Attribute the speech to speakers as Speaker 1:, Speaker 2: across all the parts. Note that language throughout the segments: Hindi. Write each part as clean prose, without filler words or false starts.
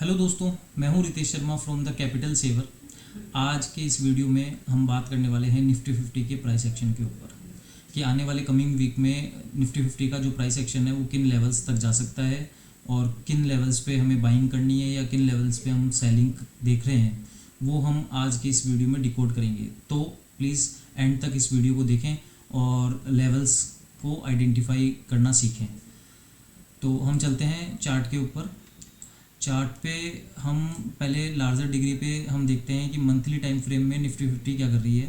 Speaker 1: हेलो दोस्तों, मैं हूं Ritesh Sharma from the capital saver. आज के इस वीडियो में हम बात करने वाले हैं निफ्टी 50 के प्राइस एक्शन के ऊपर कि आने वाले कमिंग वीक में निफ्टी 50 का जो प्राइस एक्शन है वो किन लेवल्स तक जा सकता है और किन लेवल्स पे हमें बाइंग करनी है या किन लेवल्स पे हम सेलिंग देख रहे हैं, वो हम आज की इस वीडियो में डिकोड करेंगे। तो प्लीज़ एंड तक इस वीडियो को देखें और लेवल्स को आइडेंटिफाई करना सीखें। तो हम चलते हैं चार्ट के ऊपर। चार्ट पे हम पहले लार्जर डिग्री पे हम देखते हैं कि मंथली टाइम फ्रेम में निफ्टी 50 क्या कर रही है।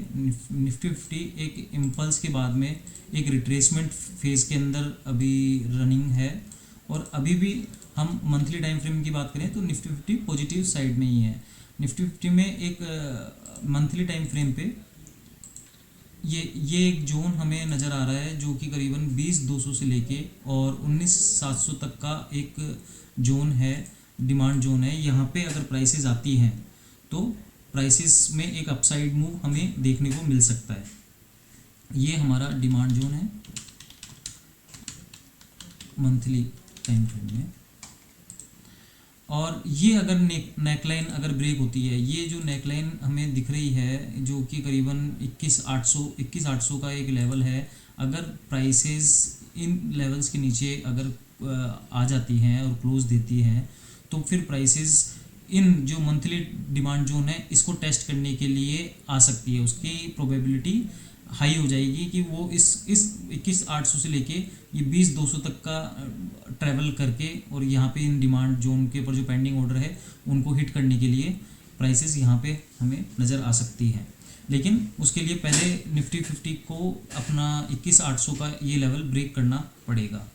Speaker 1: निफ्टी 50 एक इम्पल्स के बाद में एक रिट्रेसमेंट फेज़ के अंदर अभी रनिंग है और अभी भी हम मंथली टाइम फ्रेम की बात करें तो निफ्टी 50 पॉजिटिव साइड में ही है। निफ्टी 50 में एक मंथली टाइम फ्रेम पे ये एक जोन हमें नज़र आ रहा है जो कि करीबन 20,200 से लेके और 19,700 तक का एक जोन है, डिमांड जोन है। यहाँ पे अगर प्राइसेस आती हैं तो प्राइसेस में एक अपसाइड मूव हमें देखने को मिल सकता है। ये हमारा डिमांड जोन है मंथली टाइम फ्रेम में, और ये अगर नेकलाइन अगर ब्रेक होती है, ये जो नेकलाइन हमें दिख रही है जो कि करीबन 21,800 का एक लेवल है, अगर प्राइसेस इन लेवल्स के नीचे अगर आ जाती हैं और क्लोज देती हैं तो फिर प्राइसेस इन जो मंथली डिमांड जोन है इसको टेस्ट करने के लिए आ सकती है। उसकी प्रोबेबिलिटी हाई हो जाएगी कि वो इस 21,800 से लेके ये 20,200 तक का ट्रैवल करके और यहाँ पे इन डिमांड जोन के ऊपर जो पेंडिंग ऑर्डर है उनको हिट करने के लिए प्राइसेस यहाँ पे हमें नज़र आ सकती है। लेकिन उसके लिए पहले निफ्टी 50 को अपना 21,800 का ये लेवल ब्रेक करना पड़ेगा।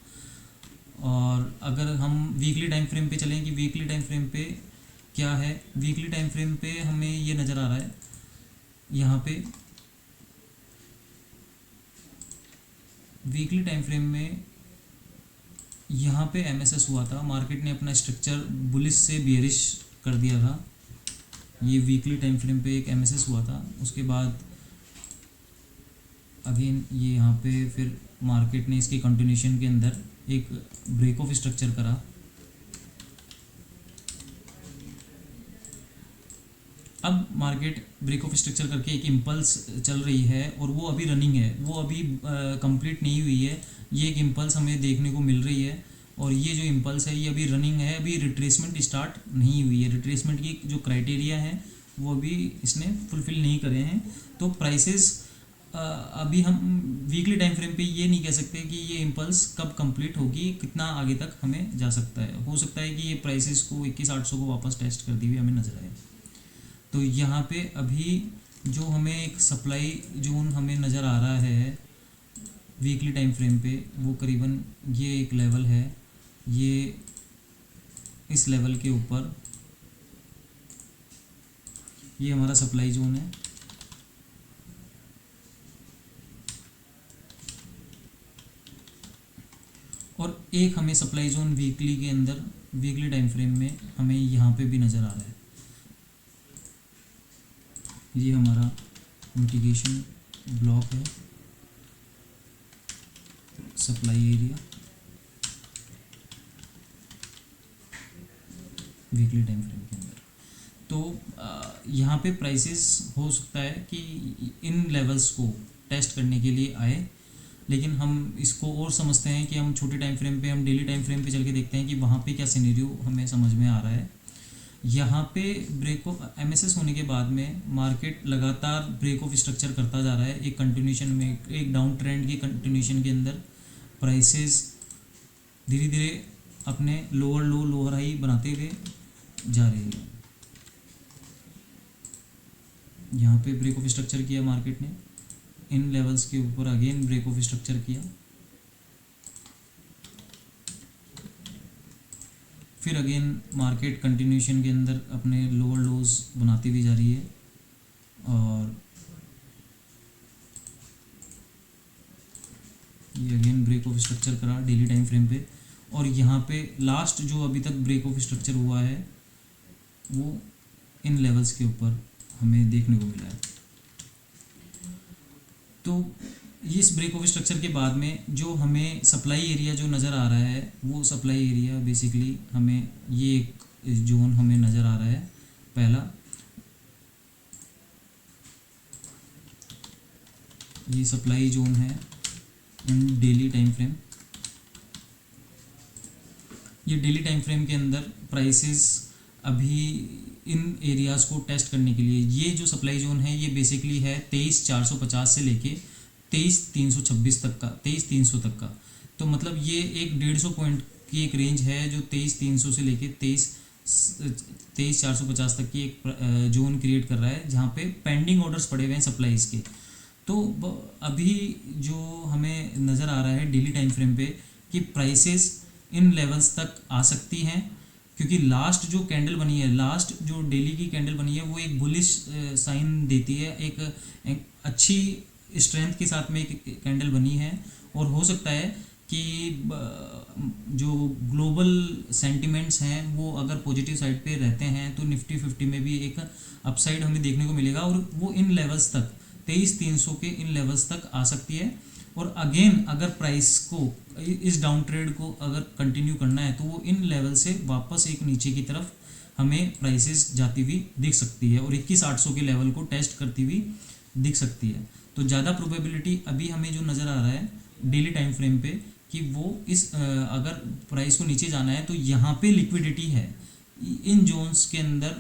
Speaker 1: और अगर हम वीकली टाइम फ्रेम पे चलें कि वीकली टाइम फ्रेम पे क्या है, वीकली टाइम फ्रेम पे हमें ये नज़र आ रहा है यहाँ पे वीकली टाइम फ्रेम में यहाँ पे एमएसएस हुआ था, मार्केट ने अपना स्ट्रक्चर बुलिश से बियरिश कर दिया था। ये वीकली टाइम फ्रेम पे एक एमएसएस हुआ था, उसके बाद अगेन ये यहाँ पे फिर मार्केट ने इसके कंटिन्यूशन के अंदर एक ब्रेक ऑफ स्ट्रक्चर करा। अब मार्केट ब्रेक ऑफ स्ट्रक्चर करके एक इम्पल्स चल रही है और वो अभी रनिंग है, वो अभी कंप्लीट नहीं हुई है। ये एक इम्पल्स हमें देखने को मिल रही है और ये जो इम्पल्स है ये अभी रनिंग है, अभी रिट्रेसमेंट स्टार्ट नहीं हुई है। रिट्रेसमेंट की जो क्राइटेरिया है वो अभी इसने फुलफ़िल नहीं करे हैं। तो प्राइसेस अभी हम वीकली टाइम फ्रेम पे ये नहीं कह सकते कि ये इम्पल्स कब कंप्लीट होगी, कितना आगे तक हमें जा सकता है। हो सकता है कि ये प्राइसेस को 21,800 को वापस टेस्ट कर दी हुई हमें नज़र आए। तो यहाँ पे अभी जो हमें एक सप्लाई जोन हमें नज़र आ रहा है वीकली टाइम फ्रेम पे, वो करीबन ये एक लेवल है, ये इस लेवल के ऊपर ये हमारा सप्लाई जोन है। और एक हमें सप्लाई जोन वीकली के अंदर वीकली टाइम फ्रेम में हमें यहाँ पे भी नज़र आ रहा है। ये हमारा मिटिगेशन ब्लॉक है, supply area weekly time frame के अंदर। तो यहाँ पे प्राइसेस हो सकता है कि इन लेवल्स को टेस्ट करने के लिए आए, लेकिन हम इसको और समझते हैं कि हम छोटे टाइम फ्रेम पे, हम डेली टाइम फ्रेम पे चल के देखते हैं कि वहाँ पे क्या सिनेरियो हमें समझ में आ रहा है। यहाँ पे ब्रेक ऑफ एमएसएस होने के बाद में मार्केट लगातार ब्रेक ऑफ स्ट्रक्चर करता जा रहा है, एक कंटिन्यूशन में, एक डाउन ट्रेंड की कंटिन्यूशन के अंदर प्राइसेस धीरे धीरे अपने लोअर लो लोअर हाई बनाते हुए जा रही है। यहाँ पे ब्रेक ऑफ स्ट्रक्चर किया मार्केट ने, इन लेवल्स के ऊपर अगेन ब्रेक ऑफ स्ट्रक्चर किया, फिर अगेन मार्केट कंटिन्यूशन के अंदर अपने लोअर लोज बनाती हुई जा रही है और ये अगेन ब्रेक ऑफ स्ट्रक्चर करा डेली टाइम फ्रेम पे। और यहाँ पे लास्ट जो अभी तक ब्रेक ऑफ स्ट्रक्चर हुआ है वो इन लेवल्स के ऊपर हमें देखने को मिला है। तो इस ब्रेक ऑफ स्ट्रक्चर के बाद में जो हमें सप्लाई एरिया जो नज़र आ रहा है वो सप्लाई एरिया बेसिकली हमें ये एक जोन हमें नज़र आ रहा है। पहला ये सप्लाई जोन है इन डेली टाइम फ्रेम। ये डेली टाइम फ्रेम के अंदर प्राइसेस अभी इन एरियाज़ को टेस्ट करने के लिए, ये जो सप्लाई जोन है ये बेसिकली है 23,450 से लेके 23,326 तक का, 23,300 तक का। तो मतलब ये एक 150 पॉइंट की एक रेंज है जो 23,300 से लेके 23,450 तक की एक जोन क्रिएट कर रहा है, जहाँ पे पेंडिंग ऑर्डर्स पड़े हुए हैं सप्लाईज के। तो अभी जो हमें नज़र आ रहा है डेली टाइम फ्रेम पे कि प्राइसेस इन लेवल्स तक आ सकती हैं, क्योंकि लास्ट जो कैंडल बनी है, लास्ट जो डेली की कैंडल बनी है वो एक बुलिश साइन देती है, एक अच्छी स्ट्रेंथ के साथ में एक कैंडल बनी है। और हो सकता है कि जो ग्लोबल सेंटिमेंट्स हैं वो अगर पॉजिटिव साइड पे रहते हैं तो निफ्टी 50 में भी एक अपसाइड हमें देखने को मिलेगा, और वो इन लेवल्स तक 23,300 के इन लेवल्स तक आ सकती है। और अगेन अगर प्राइस को इस डाउन ट्रेड को अगर कंटिन्यू करना है तो वो इन लेवल से वापस एक नीचे की तरफ हमें प्राइसेस जाती हुई दिख सकती है और 21,800 के लेवल को टेस्ट करती हुई दिख सकती है। तो ज़्यादा प्रोबेबिलिटी अभी हमें जो नज़र आ रहा है डेली टाइम फ्रेम पे कि वो इस अगर प्राइस को नीचे जाना है तो यहाँ पे लिक्विडिटी है इन जोन्स के अंदर।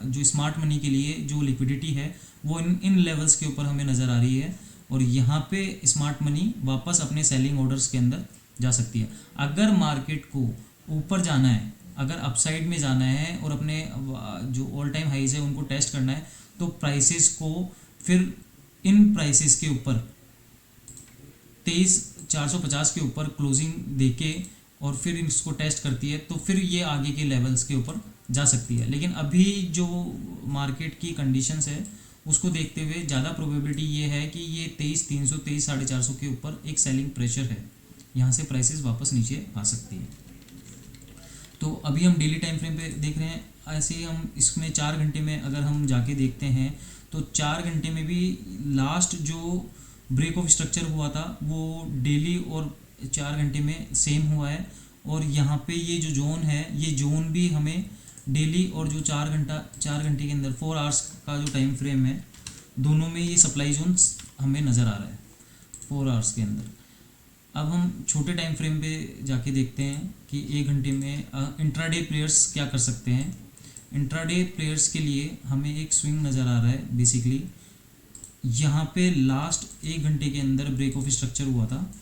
Speaker 1: जो स्मार्ट मनी के लिए जो लिक्विडिटी है वो इन लेवल्स के ऊपर हमें नज़र आ रही है, और यहाँ पे स्मार्ट मनी वापस अपने सेलिंग ऑर्डर्स के अंदर जा सकती है। अगर मार्केट को ऊपर जाना है, अगर अपसाइड में जाना है और अपने जो ऑल टाइम हाइज है उनको टेस्ट करना है, तो प्राइसेस को फिर इन प्राइसेस के ऊपर 23,450 के ऊपर क्लोजिंग देके और फिर इसको टेस्ट करती है तो फिर ये आगे के लेवल्स के ऊपर जा सकती है। लेकिन अभी जो मार्केट की कंडीशंस है उसको देखते हुए ज़्यादा प्रोबेबिलिटी ये है कि ये 23,300 23,450 के ऊपर एक सेलिंग प्रेशर है, यहाँ से प्राइसेस वापस नीचे आ सकती है। तो अभी हम डेली टाइम फ्रेम पे देख रहे हैं। ऐसे ही हम इसमें 4 घंटे में अगर हम जाके देखते हैं तो 4 घंटे में भी लास्ट जो ब्रेक ऑफ स्ट्रक्चर हुआ था वो डेली और 4 घंटे में सेम हुआ है, और यहाँ पे ये जो जोन है ये जोन भी हमें डेली और जो 4 घंटे के अंदर 4 आवर्स का जो टाइम फ्रेम है दोनों में ये सप्लाई जोन्स हमें नज़र आ रहा है 4 आवर्स के अंदर। अब हम छोटे टाइम फ्रेम पे जाके देखते हैं कि 1 घंटे में इंट्राडे प्लेयर्स क्या कर सकते हैं। इंट्राडे प्लेयर्स के लिए हमें एक स्विंग नज़र आ रहा है। बेसिकली यहाँ पे लास्ट 1 घंटे के अंदर ब्रेक ऑफ स्ट्रक्चर हुआ था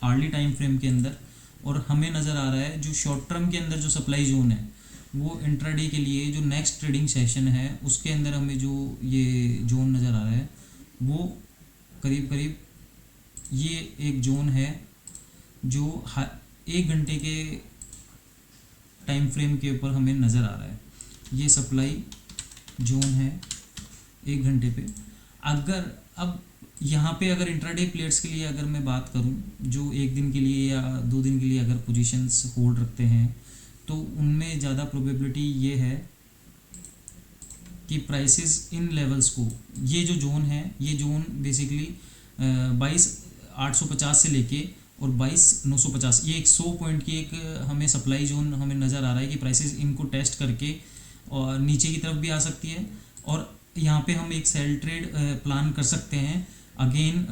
Speaker 1: अर्ली टाइम फ्रेम के अंदर, और हमें नज़र आ रहा है जो शॉर्ट टर्म के अंदर जो सप्लाई जोन है वो इंट्राडे के लिए जो नेक्स्ट ट्रेडिंग सेशन है उसके अंदर हमें जो ये जोन नज़र आ रहा है वो करीब करीब ये एक जोन है जो 1 घंटे के टाइम फ्रेम के ऊपर हमें नज़र आ रहा है। ये सप्लाई जोन है 1 घंटे पे। अगर अब यहाँ पे अगर इंट्राडे प्लेयर्स के लिए अगर मैं बात करूँ जो 1 दिन के लिए या 2 दिन के लिए अगर पोजीशंस होल्ड रखते हैं तो उनमें ज़्यादा प्रोबेबिलिटी ये है कि प्राइसेस इन लेवल्स को, ये जो जोन है ये जोन बेसिकली 22,850 से लेके और 22,950, ये 100 पॉइंट की एक हमें सप्लाई जोन हमें नज़र आ रहा है कि प्राइसेस इनको टेस्ट करके और नीचे की तरफ भी आ सकती है, और यहाँ पे हम एक सेल ट्रेड प्लान कर सकते हैं। अगेन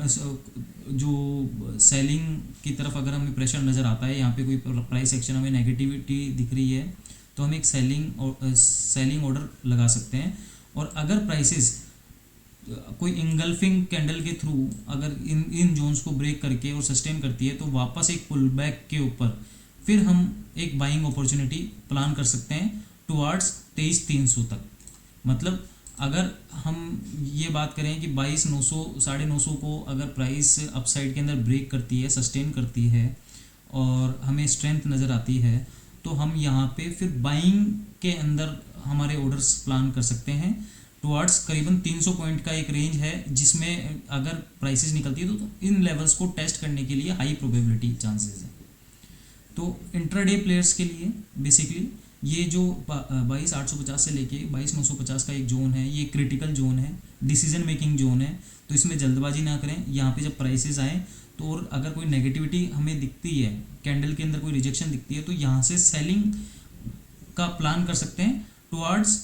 Speaker 1: जो सेलिंग की तरफ अगर हमें प्रेशर नज़र आता है, यहाँ पे कोई प्राइस एक्शन हमें नेगेटिविटी दिख रही है तो हम एक सेलिंग ऑर्डर लगा सकते हैं। और अगर प्राइसेस कोई इंगल्फिंग कैंडल के थ्रू अगर इन जोन्स को ब्रेक करके और सस्टेन करती है तो वापस एक पुल बैक के ऊपर फिर हम एक बाइंग अपॉर्चुनिटी प्लान कर सकते हैं टुवार्ड्स 23,300 तक। मतलब अगर हम ये बात करें कि 22,900 950 को अगर प्राइस अपसाइड के अंदर ब्रेक करती है, सस्टेन करती है और हमें स्ट्रेंथ नज़र आती है तो हम यहाँ पे फिर बाइंग के अंदर हमारे ऑर्डर्स प्लान कर सकते हैं टुवार्ड्स करीबन 300 पॉइंट का एक रेंज है जिसमें अगर प्राइसेस निकलती है तो इन लेवल्स को टेस्ट करने के लिए हाई प्रोबेबिलिटी चांसेस है। तो इंट्राडे प्लेयर्स के लिए बेसिकली ये जो 22,850 से लेके 22,950 का एक जोन है ये क्रिटिकल जोन है, डिसीजन मेकिंग जोन है। तो इसमें जल्दबाजी ना करें। यहाँ पे जब प्राइसेस आएँ तो और अगर कोई नेगेटिविटी हमें दिखती है, कैंडल के अंदर कोई रिजेक्शन दिखती है, तो यहाँ से सेलिंग का प्लान कर सकते हैं टुवर्ड्स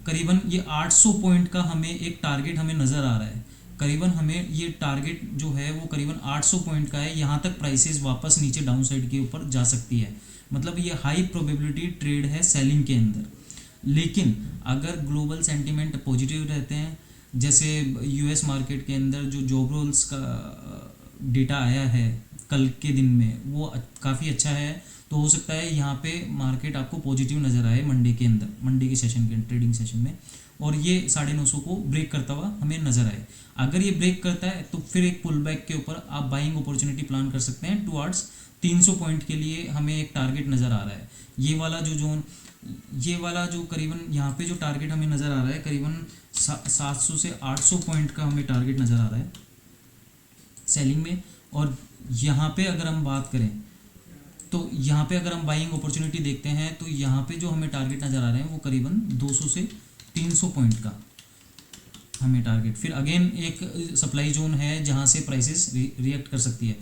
Speaker 1: करीबन ये 800 पॉइंट का हमें एक टारगेट हमें नज़र आ रहा है। करीबन हमें ये टारगेट जो है वो करीबन 800 पॉइंट का है। यहाँ तक प्राइसेस वापस नीचे डाउन साइड के ऊपर जा सकती है, मतलब ये हाई प्रोबेबिलिटी ट्रेड है सेलिंग के अंदर। लेकिन अगर ग्लोबल सेंटीमेंट पॉजिटिव रहते हैं, जैसे यूएस मार्केट के अंदर जो जॉब रोल्स का डेटा आया है कल के दिन में वो काफ़ी अच्छा है, तो हो सकता है यहाँ पे मार्केट आपको पॉजिटिव नज़र आए मंडे के अंदर, मंडे के सेशन के ट्रेडिंग सेशन में, और ये 950 को ब्रेक करता हुआ हमें नज़र आए। अगर ये ब्रेक करता है तो फिर एक पुल बैक के ऊपर आप बाइंग अपॉर्चुनिटी प्लान कर सकते हैं टुवर्ड्स 300 पॉइंट के लिए हमें एक टारगेट नज़र आ रहा है। ये वाला जो जोन, ये वाला जो करीबन यहाँ पे जो टारगेट हमें नज़र आ रहा है करीबन 700 से 800 पॉइंट का हमें टारगेट नज़र आ रहा है सेलिंग में। और यहाँ पे अगर हम बात करें तो यहाँ पे अगर हम बाइंग अपॉर्चुनिटी देखते हैं तो यहाँ पे जो हमें टारगेट नज़र आ रहे हैं वो करीबन 200 से 300 पॉइंट का हमें टारगेट। फिर अगेन एक सप्लाई जोन है जहाँ से प्राइसेस रिएक्ट कर सकती है।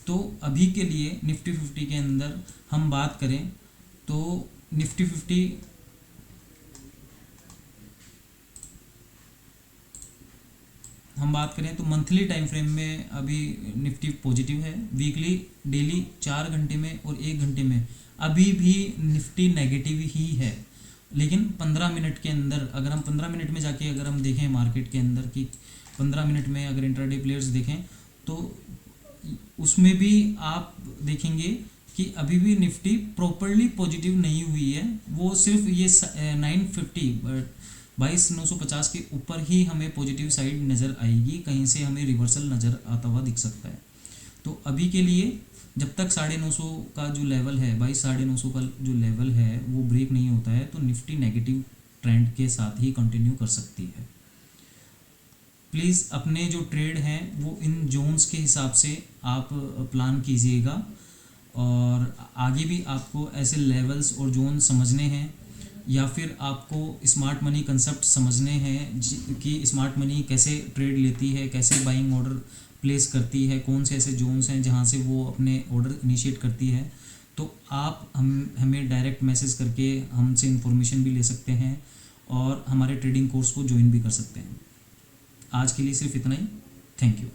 Speaker 1: तो अभी के लिए निफ्टी 50 के अंदर हम बात करें तो निफ्टी 50 हम बात करें तो मंथली टाइम फ्रेम में अभी निफ्टी पॉजिटिव है। वीकली, डेली 4 घंटे में और 1 घंटे में अभी भी निफ्टी नेगेटिव ही है। लेकिन 15 मिनट के अंदर अगर हम 15 मिनट में जाके अगर हम देखें मार्केट के अंदर कि 15 मिनट में अगर इंट्राडे प्लेयर्स देखें तो उसमें भी आप देखेंगे कि अभी भी निफ्टी प्रॉपरली पॉजिटिव नहीं हुई है। वो सिर्फ ये 950 22,950 के ऊपर ही हमें पॉजिटिव साइड नज़र आएगी, कहीं से हमें रिवर्सल नज़र आता हुआ दिख सकता है। तो अभी के लिए जब तक 950 का जो लेवल है, 22,950 का जो लेवल है वो ब्रेक नहीं होता है, तो निफ्टी नेगेटिव ट्रेंड के साथ ही कंटिन्यू कर सकती है। प्लीज़ अपने जो ट्रेड हैं वो इन जोन्स के हिसाब से आप प्लान कीजिएगा, और आगे भी आपको ऐसे लेवल्स और जोन समझने हैं या फिर आपको स्मार्ट मनी कंसेप्ट समझने हैं कि स्मार्ट मनी कैसे ट्रेड लेती है, कैसे बाइंग ऑर्डर प्लेस करती है, कौन से ऐसे जोन्स हैं जहां से वो अपने ऑर्डर इनिशिएट करती है, तो आप हमें डायरेक्ट मैसेज करके हमसे इन्फॉर्मेशन भी ले सकते हैं और हमारे ट्रेडिंग कोर्स को ज्वाइन भी कर सकते हैं। आज के लिए सिर्फ इतना ही। Thank you.